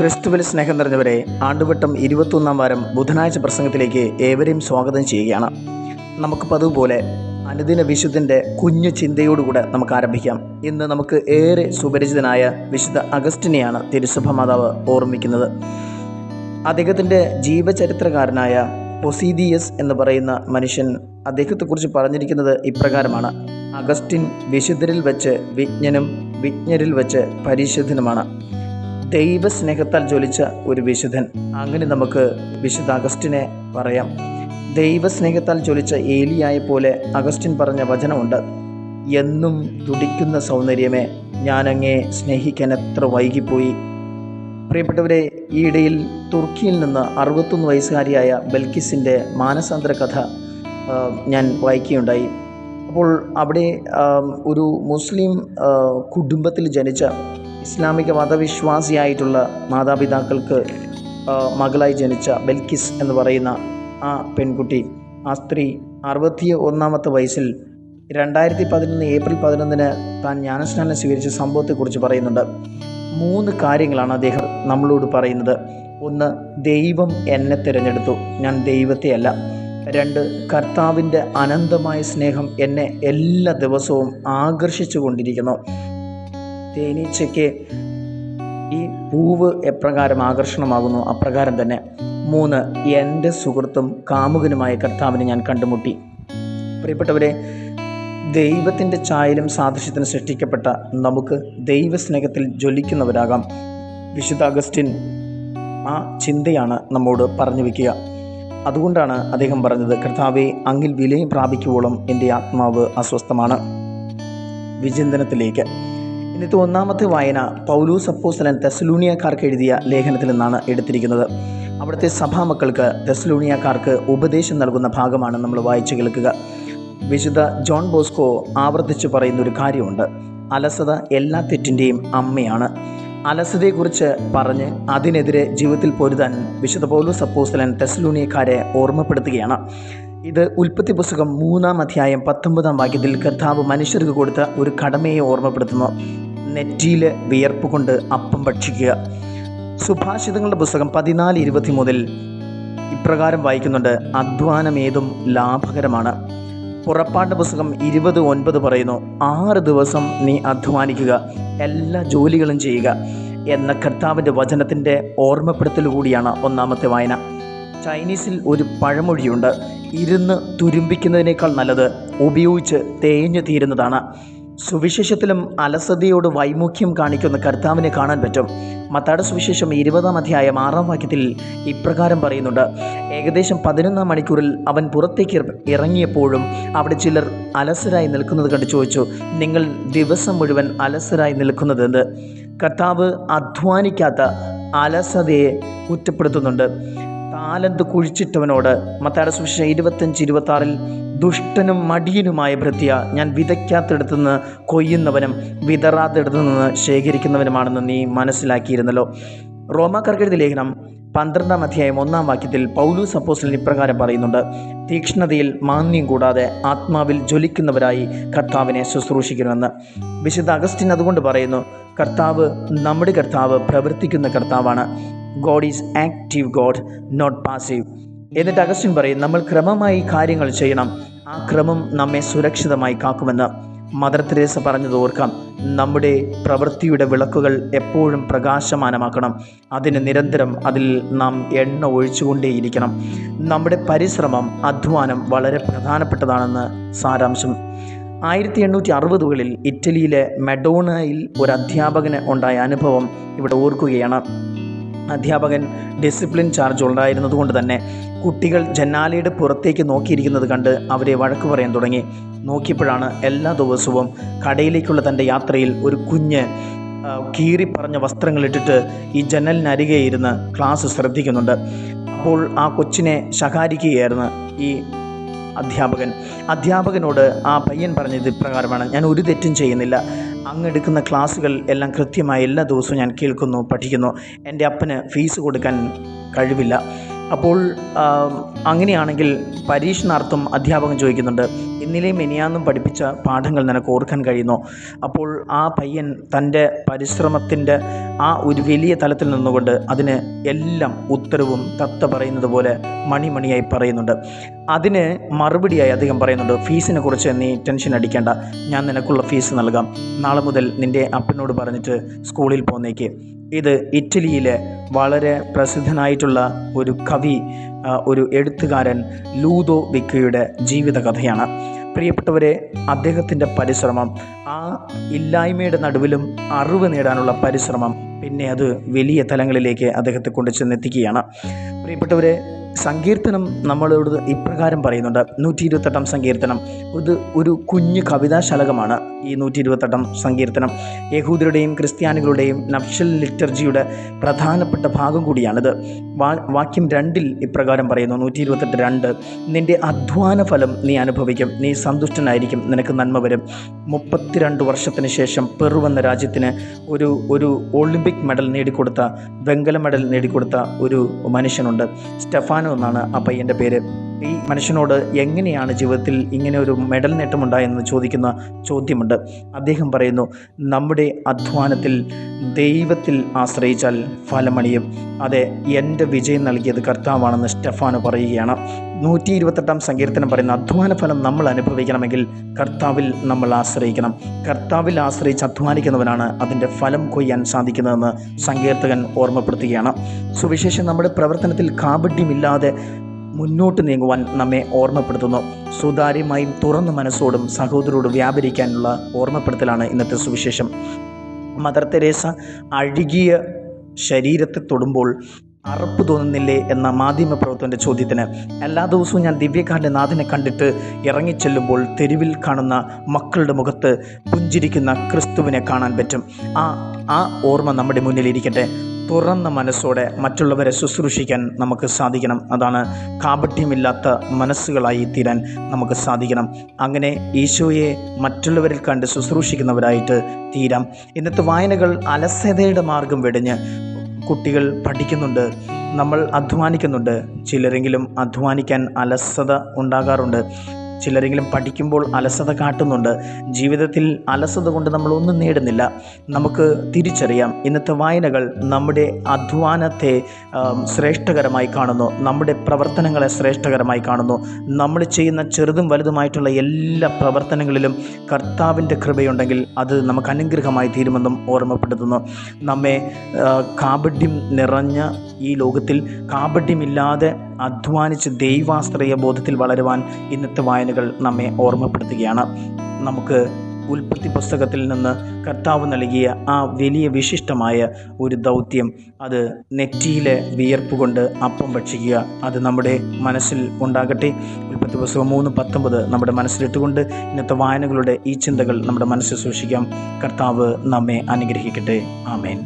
ക്രിസ്തുവിൽ സ്നേഹം നിറഞ്ഞവരെ, ആണ്ടുവട്ടം 21 വാരം ബുധനാഴ്ച പ്രസംഗത്തിലേക്ക് ഏവരെയും സ്വാഗതം ചെയ്യുകയാണ്. നമുക്ക് പതിവുപോലെ അനുദിന വിശുദ്ധൻ്റെ കുഞ്ഞു ചിന്തയോടുകൂടെ നമുക്ക് ആരംഭിക്കാം. ഇന്ന് നമുക്ക് ഏറെ സുപരിചിതനായ വിശുദ്ധ അഗസ്റ്റിനെയാണ് തിരുസഭ മാതാവ് ഓർമ്മിക്കുന്നത്. അദ്ദേഹത്തിൻ്റെ ജീവചരിത്രകാരനായ പൊസീദിയസ് എന്ന് പറയുന്ന മനുഷ്യൻ അദ്ദേഹത്തെക്കുറിച്ച് പറഞ്ഞിരിക്കുന്നത് ഇപ്രകാരമാണ്: അഗസ്റ്റിൻ വിശുദ്ധരിൽ വെച്ച് വിജ്ഞനും വിജ്ഞരിൽ വെച്ച് പരിശുദ്ധനുമാണ്. ദൈവസ്നേഹത്താൽ ജ്വലിച്ച ഒരു വിശുദ്ധൻ. അങ്ങനെ നമുക്ക് വിശുദ്ധ അഗസ്റ്റിനെ പറയാം. ദൈവസ്നേഹത്താൽ ജ്വലിച്ച ഏലിയായെ പോലെ അഗസ്റ്റിൻ പറഞ്ഞ വചനമുണ്ട്: എന്നും തുടിക്കുന്ന സൗന്ദര്യമേ, ഞാനങ്ങേ സ്നേഹിക്കാൻ എത്ര വൈകിപ്പോയി. പ്രിയപ്പെട്ടവരെ, ഈയിടയിൽ തുർക്കിയിൽ നിന്ന് 61 വയസ്സുകാരിയായ ബൽക്കിസിൻ്റെ മാനസാന്തര കഥ ഞാൻ വായിക്കുകയുണ്ടായി. അപ്പോൾ അവിടെ ഒരു മുസ്ലിം കുടുംബത്തിൽ ജനിച്ച ഇസ്ലാമിക മതവിശ്വാസിയായിട്ടുള്ള മാതാപിതാക്കൾക്ക് മകളായി ജനിച്ച ബൽക്കിസ് എന്ന് പറയുന്ന ആ പെൺകുട്ടി, ആ സ്ത്രീ 61 വയസ്സിൽ 2011 ഏപ്രിൽ 11 താൻ ജ്ഞാനസ്നാനം സ്വീകരിച്ച സംഭവത്തെക്കുറിച്ച് പറയുന്നുണ്ട്. 3 കാര്യങ്ങളാണ് അദ്ദേഹം നമ്മളോട് പറയുന്നത്. 1, ദൈവം എന്നെ തിരഞ്ഞെടുത്തു, ഞാൻ ദൈവത്തെ അല്ല. 2, കർത്താവിൻ്റെ അനന്തമായ സ്നേഹം എന്നെ എല്ലാ ദിവസവും ആകർഷിച്ചു കൊണ്ടിരിക്കുന്നു. തേനീച്ചയ്ക്ക് ഈ പൂവ് എപ്രകാരം ആകർഷണമാകുന്നു അപ്രകാരം തന്നെ. 3, എൻ്റെ സുഹൃത്തും കാമുകനുമായ കർത്താവിനെ ഞാൻ കണ്ടുമുട്ടി. പ്രിയപ്പെട്ടവരെ, ദൈവത്തിൻ്റെ ഛായയിലും സാദൃശ്യത്തിന് സൃഷ്ടിക്കപ്പെട്ട നമുക്ക് ദൈവസ്നേഹത്തിൽ ജ്വലിക്കുന്നവരാകാം. വിശുദ്ധ അഗസ്റ്റിൻ ആ ചിന്തയാണ് നമ്മോട് പറഞ്ഞു വയ്ക്കുക. അതുകൊണ്ടാണ് അദ്ദേഹം പറഞ്ഞത്: കർത്താവെ, അങ്ങിൽ വിലയം പ്രാപിക്കുവോളം എൻ്റെ ആത്മാവ് അസ്വസ്ഥമാണ്. വിചിന്തനത്തിലേക്ക് ഇന്നത്തെ ഒന്നാമത്തെ വായന പൗലോസ് അപ്പോസ്തലൻ തെസ്സലോനിയക്കാർക്ക് എഴുതിയ ലേഖനത്തിൽ നിന്നാണ് എടുത്തിരിക്കുന്നത്. അവിടുത്തെ സഭാമക്കൾക്ക്, തെസ്സലോനിയക്കാർക്ക് ഉപദേശം നൽകുന്ന ഭാഗമാണ് നമ്മൾ വായിച്ചു കേൾക്കുക. വിശുദ്ധ ജോൺ ബോസ്കോ ആവർത്തിച്ച് പറയുന്ന ഒരു കാര്യമുണ്ട്: അലസത എല്ലാ തെറ്റിൻ്റെയും അമ്മയാണ്. അലസതയെക്കുറിച്ച് പറഞ്ഞ് അതിനെതിരെ ജീവിതത്തിൽ പൊരുതാൻ വിശുദ്ധ പൗലോസ് അപ്പോസ്തലൻ തെസ്സലോനിയക്കാരെ ഓർമ്മപ്പെടുത്തുകയാണ്. ഇത് ഉൽപ്പത്തി പുസ്തകം 3-ാം അധ്യായം 19-ാം വാക്യത്തിൽ കർത്താവ് മനുഷ്യർക്ക് കൊടുത്ത ഒരു കടമയെ ഓർമ്മപ്പെടുത്തുന്നു: നെറ്റിയിൽ വിയർപ്പ് കൊണ്ട് അപ്പം ഭക്ഷിക്കുക. സുഭാഷിതങ്ങളുടെ പുസ്തകം 14:23 ഇപ്രകാരം വായിക്കുന്നുണ്ട്: അധ്വാനമേതും ലാഭകരമാണ്. പുറപ്പാട് പുസ്തകം 20:9 പറയുന്നു: 6 ദിവസം നീ അധ്വാനിക്കുക, എല്ലാ ജോലികളും ചെയ്യുക എന്ന കർത്താവിൻ്റെ വചനത്തിൻ്റെ ഓർമ്മപ്പെടുത്തൽ കൂടിയാണ് ഒന്നാമത്തെ വായന. ചൈനീസിൽ ഒരു പഴമൊഴിയുണ്ട്: ഇരുന്ന് തുരുമ്പിക്കുന്നതിനേക്കാൾ നല്ലത് ഉപയോഗിച്ച് തേഞ്ഞു തീരുന്നതാണ്. സുവിശേഷത്തിലും അലസതയോട് വൈമുഖ്യം കാണിക്കുന്ന കർത്താവിനെ കാണാൻ പറ്റും. മത്തായിയുടെ സുവിശേഷം 20-ാം അധ്യായം 6-ാം വാക്യത്തിൽ ഇപ്രകാരം പറയുന്നുണ്ട്: ഏകദേശം 11-ാം മണിക്കൂറിൽ അവൻ പുറത്തേക്ക് ഇറങ്ങിയപ്പോഴും അവിടെ ചിലർ അലസരായി നിൽക്കുന്നത് കണ്ട് ചോദിച്ചു, നിങ്ങൾ ദിവസം മുഴുവൻ അലസരായി നിൽക്കുന്നതെന്ത്? കർത്താവ് അധ്വാനിക്കാത്ത അലസതയെ കുറ്റപ്പെടുത്തുന്നുണ്ട്. താലന്ത് കുഴിച്ചിട്ടവനോട് മത്തായിയുടെ സുവിശേഷം 25:26 ദുഷ്ടനും മടിയനുമായ ഭൃത്യ, ഞാൻ വിതയ്ക്കാത്തിടത്തുനിന്ന് കൊയ്യുന്നവനും വിതറാത്തിടത്തുനിന്ന് ശേഖരിക്കുന്നവനുമാണെന്ന് നീ മനസ്സിലാക്കിയിരുന്നല്ലോ. റോമാക്കാർക്ക് എഴുതിയ ലേഖനം 12-ാം അധ്യായം 1-ാം വാക്യത്തിൽ പൗലോസ് അപ്പോസ്തലൻ ഇപ്രകാരം പറയുന്നുണ്ട്: തീക്ഷ്ണതയിൽ മാന്യം കൂടാതെ ആത്മാവിൽ ജ്വലിക്കുന്നവരായി കർത്താവിനെ ശുശ്രൂഷിക്കണമെന്ന്. വിശുദ്ധ അഗസ്റ്റിൻ അതുകൊണ്ട് പറയുന്നു: കർത്താവ്, നമ്മുടെ കർത്താവ് പ്രവർത്തിക്കുന്ന കർത്താവാണ്. God is active God, not passive. എന്നിട്ട് അഗസ്റ്റിൻ പറയും: നമ്മൾ ക്രമമായി കാര്യങ്ങൾ ചെയ്യണം, ആ ക്രമം നമ്മെ സുരക്ഷിതമായി കാക്കുമെന്ന്. മദർ തെരേസ പറഞ്ഞത് ഓർക്കാം: നമ്മുടെ പ്രവൃത്തിയുടെ വിളക്കുകൾ എപ്പോഴും പ്രകാശമാനമാക്കണം. അതിന് നിരന്തരം അതിൽ നാം എണ്ണ ഒഴിച്ചുകൊണ്ടേയിരിക്കണം. നമ്മുടെ പരിശ്രമം, അധ്വാനം വളരെ പ്രധാനപ്പെട്ടതാണെന്ന് സാരാംശം. 1860കളിൽ ഇറ്റലിയിലെ മെഡോണയിൽ ഒരു അധ്യാപകന് ഉണ്ടായ അനുഭവം ഇവിടെ ഓർക്കുകയാണ്. അധ്യാപകൻ ഡിസിപ്ലിൻ ചാർജ് ഉണ്ടായിരുന്നതുകൊണ്ട് തന്നെ കുട്ടികൾ ജനാലയുടെ പുറത്തേക്ക് നോക്കിയിരിക്കുന്നത് കണ്ട് അവരെ വഴക്ക് പറയാൻ തുടങ്ങി. നോക്കിയപ്പോഴാണ് എല്ലാ ദിവസവും കടയിലേക്കുള്ള തൻ്റെ യാത്രയിൽ ഒരു കുഞ്ഞ് കീറിപ്പറഞ്ഞ വസ്ത്രങ്ങളിട്ടിട്ട് ഈ ജനലിനരികെ ഇരുന്ന് ക്ലാസ് ശ്രദ്ധിക്കുന്നുണ്ട്. അപ്പോൾ ആ കൊച്ചിനെ ശകാരിക്കുകയായിരുന്നു ഈ അധ്യാപകനോട് ആ പയ്യൻ പറഞ്ഞത് ഇപ്രകാരമാണ്: ഞാൻ ഒരു തെറ്റും ചെയ്യുന്നില്ല, അങ്ങെടുക്കുന്ന ക്ലാസ്സുകൾ എല്ലാം കൃത്യമായി എല്ലാ ദിവസവും ഞാൻ കേൾക്കുന്നു, പഠിക്കുന്നു. എൻ്റെ അപ്പന് ഫീസ് കൊടുക്കാൻ കഴിവില്ല. അപ്പോൾ അങ്ങനെയാണെങ്കിൽ പരീക്ഷണാർത്ഥം അധ്യാപകൻ ചോദിക്കുന്നുണ്ട്, ഇന്നലെയും മെനിയാന്നും പഠിപ്പിച്ച പാഠങ്ങൾ നിനക്ക് ഓർക്കാൻ കഴിയുന്നോ? അപ്പോൾ ആ പയ്യൻ തൻ്റെ പരിശ്രമത്തിൻ്റെ ആ ഒരു വലിയ തലത്തിൽ നിന്നുകൊണ്ട് അതിന് എല്ലാം ഉത്തരവും തത്ത പറയുന്നത് പോലെ മണിമണിയായി പറയുന്നുണ്ട്. അതിന് മറുപടിയായി അദ്ദേഹം പറയുന്നുണ്ട്, ഫീസിനെ കുറിച്ച് നീ ടെൻഷൻ അടിക്കേണ്ട, ഞാൻ നിനക്കുള്ള ഫീസ് നൽകാം, നാളെ മുതൽ നിൻ്റെ അപ്പനോട് പറഞ്ഞിട്ട് സ്കൂളിൽ പോന്നേക്ക്. ഇത് ഇറ്റലിയിലെ വളരെ പ്രസിദ്ധനായിട്ടുള്ള ഒരു കവി, ഒരു എഴുത്തുകാരൻ ലൂദോ വിക്കയുടെ ജീവിതകഥയാണ്. പ്രിയപ്പെട്ടവരെ, അദ്ദേഹത്തിൻ്റെ പരിശ്രമം, ആ ഇല്ലായ്മയുടെ നടുവിലും അറിവ് നേടാനുള്ള പരിശ്രമം, പിന്നെ അത് വലിയ തലങ്ങളിലേക്ക് അദ്ദേഹത്തെ കൊണ്ട് ചെന്നെത്തിക്കുകയാണ്. പ്രിയപ്പെട്ടവരെ, സങ്കീർത്തനം നമ്മളോട് ഇപ്രകാരം പറയുന്നുണ്ട്. 128 സങ്കീർത്തനം ഇത് ഒരു കുഞ്ഞു കവിതാശലകമാണ്. ഈ 128 സങ്കീർത്തനം യഹൂദരുടെയും ക്രിസ്ത്യാനികളുടെയും നഫ്ഷൽ ലിറ്റർജിയുടെ പ്രധാനപ്പെട്ട ഭാഗം കൂടിയാണിത്. വാക്യം 2 ഇപ്രകാരം പറയുന്നു, 128:2, നിൻ്റെ അധ്വാന ഫലം നീ അനുഭവിക്കും, നീ സന്തുഷ്ടനായിരിക്കും, നിനക്ക് നന്മ വരും. 32 വർഷത്തിന് ശേഷം പെറു എന്ന രാജ്യത്തിന് ഒരു ഒളിമ്പിക് മെഡൽ നേടിക്കൊടുത്ത, വെങ്കല മെഡൽ നേടിക്കൊടുത്ത ഒരു മനുഷ്യനുണ്ട്. സ്റ്റെഫാനോ എന്നാണ് ആ പയ്യൻ്റെ പേര്. ഈ മനുഷ്യനോട് എങ്ങനെയാണ് ജീവിതത്തിൽ ഇങ്ങനെ ഒരു മെഡൽ നേട്ടമുണ്ടായെന്ന് ചോദിക്കുന്ന ചോദ്യമുണ്ട്. അദ്ദേഹം പറയുന്നു, നമ്മുടെ അധ്വാനത്തിൽ ദൈവത്തിൽ ആശ്രയിച്ചാൽ ഫലമണിയും. അതെ, എൻ്റെ വിജയം നൽകിയത് കർത്താവാണെന്ന് സ്റ്റെഫാനോ പറയുകയാണ്. 128 സങ്കീർത്തനം പറയുന്ന അധ്വാന ഫലം നമ്മൾ അനുഭവിക്കണമെങ്കിൽ കർത്താവിൽ നമ്മൾ ആശ്രയിക്കണം. കർത്താവിൽ ആശ്രയിച്ച് അധ്വാനിക്കുന്നവനാണ് അതിൻ്റെ ഫലം കൊയ്യാൻ സാധിക്കുന്നതെന്ന് സങ്കീർത്തകൻ ഓർമ്മപ്പെടുത്തുകയാണ്. സുവിശേഷം നമ്മുടെ പ്രവർത്തനത്തിൽ കാപട്യമില്ലാതെ മുന്നോട്ട് നീങ്ങുവാൻ നമ്മെ ഓർമ്മപ്പെടുത്തുന്നു. സുതാര്യമായും തുറന്ന മനസ്സോടും സഹോദരോട് വ്യാപരിക്കാനുള്ള ഓർമ്മപ്പെടുത്തലാണ് ഇന്നത്തെ സുവിശേഷം. മദർ തെരേസ അഴുകിയ ശരീരത്തെ തൊടുമ്പോൾ അറപ്പ് തോന്നുന്നില്ലേ എന്ന മാധ്യമപ്രവർത്തകൻ്റെ ചോദ്യത്തിന്, എല്ലാ ദിവസവും ഞാൻ ദിവ്യകാരുടെ നാഥനെ കണ്ടിട്ട് ഇറങ്ങിച്ചെല്ലുമ്പോൾ തെരുവിൽ കാണുന്ന മക്കളുടെ മുഖത്ത് പുഞ്ചിരിക്കുന്ന ക്രിസ്തുവിനെ കാണാൻ പറ്റും. ആ ഓർമ്മ നമ്മുടെ മുന്നിലിരിക്കട്ടെ. തുറന്ന മനസ്സോടെ മറ്റുള്ളവരെ ശുശ്രൂഷിക്കാൻ നമുക്ക് സാധിക്കണം. അതാണ് കാപട്യമില്ലാത്ത മനസ്സുകളായി തീരാൻ നമുക്ക് സാധിക്കണം. അങ്ങനെ ഈശോയെ മറ്റുള്ളവരിൽ കണ്ട് ശുശ്രൂഷിക്കുന്നവരായിട്ട് തീരാം. ഇന്നത്തെ വായനകൾ അലസതയുടെ മാർഗം വെടിഞ്ഞ് കുട്ടികൾ പഠിക്കുന്നുണ്ട്, നമ്മൾ അധ്വാനിക്കുന്നുണ്ട്. ചിലരെങ്കിലും അധ്വാനിക്കാൻ അലസത ഉണ്ടാകാറുണ്ട്. ചിലരെങ്കിലും പഠിക്കുമ്പോൾ അലസത കാട്ടുന്നുണ്ട്. ജീവിതത്തിൽ അലസത കൊണ്ട് നമ്മളൊന്നും നേടുന്നില്ല. നമുക്ക് തിരിച്ചറിയാം, ഇന്നത്തെ വായനകൾ നമ്മുടെ അധ്വാനത്തെ ശ്രേഷ്ഠകരമായി കാണുന്നു, നമ്മുടെ പ്രവർത്തനങ്ങളെ ശ്രേഷ്ഠകരമായി കാണുന്നു. നമ്മൾ ചെയ്യുന്ന ചെറുതും വലുതുമായിട്ടുള്ള എല്ലാ പ്രവർത്തനങ്ങളിലും കർത്താവിൻ്റെ കൃപയുണ്ടെങ്കിൽ അത് നമുക്ക് അനുഗ്രഹമായി തീരുമെന്നും ഓർമ്മപ്പെടുത്തുന്നു. നമ്മെ കാപട്യം നിറഞ്ഞ ഈ ലോകത്തിൽ കാപട്യമില്ലാതെ അധ്വാനിച്ച് ദൈവാശ്രയ ബോധത്തിൽ വളരുവാൻ ഇന്നത്തെ വായനകൾ നമ്മെ ഓർമ്മപ്പെടുത്തുകയാണ്. നമുക്ക് ഉൽപ്പത്തി പുസ്തകത്തിൽ നിന്ന് കർത്താവ് നൽകിയ ആ വലിയ വിശിഷ്ടമായ ഒരു ദൗത്യം, അത് നെറ്റിയിലെ വിയർപ്പ് കൊണ്ട് അപ്പം ഭക്ഷിക്കുക, അത് നമ്മുടെ മനസ്സിൽ ഉണ്ടാകട്ടെ. ഉൽപ്പത്തി പുസ്തകം 3:19 നമ്മുടെ മനസ്സിലിട്ടുകൊണ്ട് ഇന്നത്തെ വായനകളുടെ ഈ ചിന്തകൾ നമ്മുടെ മനസ്സിൽ സൂക്ഷിക്കാം. കർത്താവ് നമ്മെ അനുഗ്രഹിക്കട്ടെ. ആമേൻ.